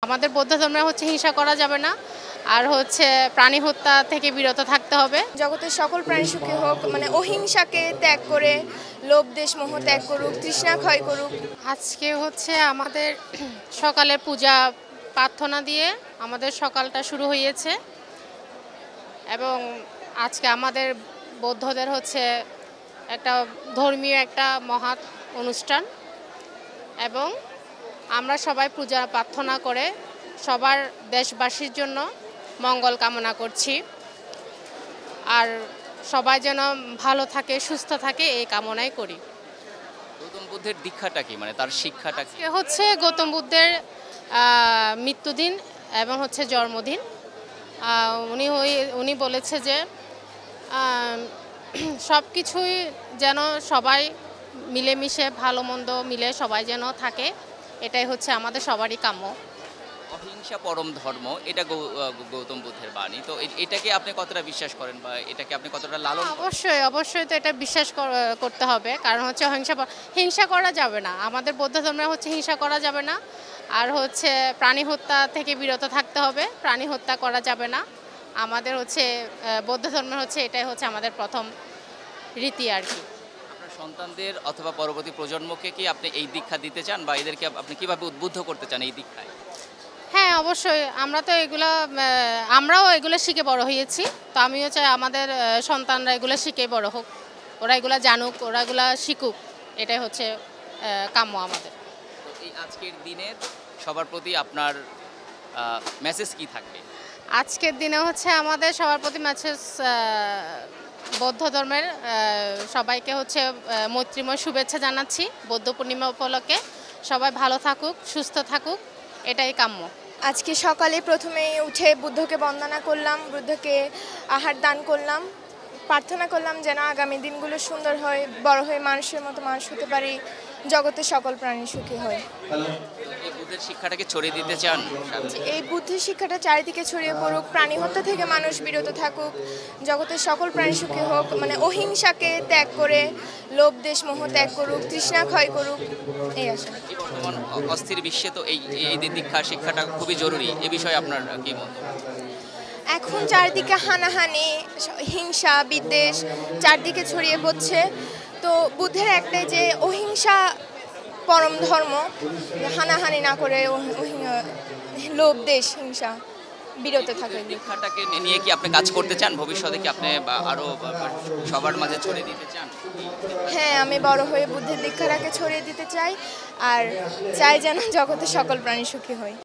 আমাদের বৌদ্ধ ধর্মে হিংসা করা যাবে না, আর প্রাণী হত্যা থেকে বিরত থাকতে হবে। জগতের সকল প্রাণী সুখী হোক, অহিংসাকে ত্যাগ করে লোভ দেশ মোহ ত্যাগ করুক, তৃষ্ণা ক্ষয় করুক। আজকে আমাদের সকালে পূজা প্রার্থনা দিয়ে আমাদের সকালটা শুরু হয়েছে, এবং আজকে আমাদের বৌদ্ধদের একটা ধর্মীয় একটা মহৎ অনুষ্ঠান, এবং আমরা সবাই পূজা প্রার্থনা করে সবার দেশবাসীর জন্য মঙ্গল কামনা করছি, আর সবাই যেন ভালো থাকে সুস্থ থাকে এই কামনাই করি। গৌতম বুদ্ধের দীক্ষাটা কি, তার শিক্ষাটা কি? গৌতম বুদ্ধের মৃত্যুদিন এবং জন্মদিন। উনি বলেছে যে সব কিছুই যেন সবাই মিলেমিশে ভালো মন্দ মিলে সবাই যেন থাকে, এটাই আমাদের সবারই কাম্য। অহিংসা পরম ধর্ম, এটা গৌতম বুদ্ধের বাণী। তো এটাকে আপনি কতটা বিশ্বাস করেন, বা এটাকে আপনি কতটা লালন করেন? অবশ্যই তো এটা বিশ্বাস করতে হবে, কারণ হিংসা করা যাবে না। আমাদের বৌদ্ধ ধর্মে হিংসা করা যাবে না, আর প্রাণী হত্যা থেকে বিরত থাকতে হবে, প্রাণী হত্যা করা যাবে না। আমাদের বৌদ্ধ ধর্মের এটাই আমাদের প্রথম রীতি আর কি। আপনার সন্তানদের অথবা পরবর্তী প্রজন্মকে কি আপনি এই দীক্ষা দিতে চান, বা এদেরকে আপনি কিভাবে উদ্বুদ্ধ করতে চান এই দীক্ষায়? হ্যাঁ, অবশ্যই। আমরাও এগুলো শিখে বড় হয়েছি, তো আমিও চাই আমাদের সন্তানরা এগুলো শিখে বড় হোক, ওরা এগুলো জানুক, ওরা এগুলো শিখুক, এটাই কাম্য আমাদের। তো এই আজকের দিনের সবার প্রতি আপনার মেসেজ কি থাকবে? আজকের দিনে আমাদের সবার প্রতি মেসেজ, বৌদ্ধ ধর্মের সবাইকে মৈত্রীময় শুভেচ্ছা জানাচ্ছি। বৌদ্ধ পূর্ণিমা উপলক্ষে সবাই ভালো থাকুক, সুস্থ থাকুক, এটাই কাম্য। আজকে সকালে প্রথমেই উঠে বুদ্ধকে বন্দনা করলাম, বুদ্ধকে আহার দান করলাম, প্রার্থনা করলাম যেন আগামী দিনগুলো সুন্দর হয়, বড় হয়ে মানুষের মতো মানুষ হতে পারি, জগতের সকল প্রাণী সুখী হয়। এই বুদ্ধের শিক্ষাটাকে ছড়িয়ে দিতে চান? এই বুদ্ধের শিক্ষাটা চারিদিকে ছড়িয়ে পড়ুক, প্রাণী হত্যা থেকে মানুষ বিরত থাকুক, জগতের সকল প্রাণী সুখী হোক, অহিংসাকে ত্যাগ করে লোভ দেশ মোহ ত্যাগ করুক, তৃষ্ণা ক্ষয় করুক, এই আশা। বর্তমান অস্থির বিশ্বে তো এই দীক্ষা শিক্ষাটা খুবই জরুরি, এ বিষয়ে আপনার কি মন্তব্য? এখন চারদিকে হানাহানি, হিংসা বিদ্বেষ চারদিকে ছড়িয়ে পড়ছে, তো বুদ্ধের একটাই যে অহিংসা পরম ধর্ম, হানাহানি না করে লোভ দেশ হিংসা বিরত থাকে। দীক্ষাটাকে নিয়ে কি আপনি কাজ করতে চান ভবিষ্যতে, কি আপনি আরো সবার মাঝে ছড়িয়ে দিতে চান? হ্যাঁ, আমি বড় হয়ে বুদ্ধের দীক্ষাটাকে ছড়িয়ে দিতে চাই, আর চাই যেন জগতের সকল প্রাণী সুখী হয়।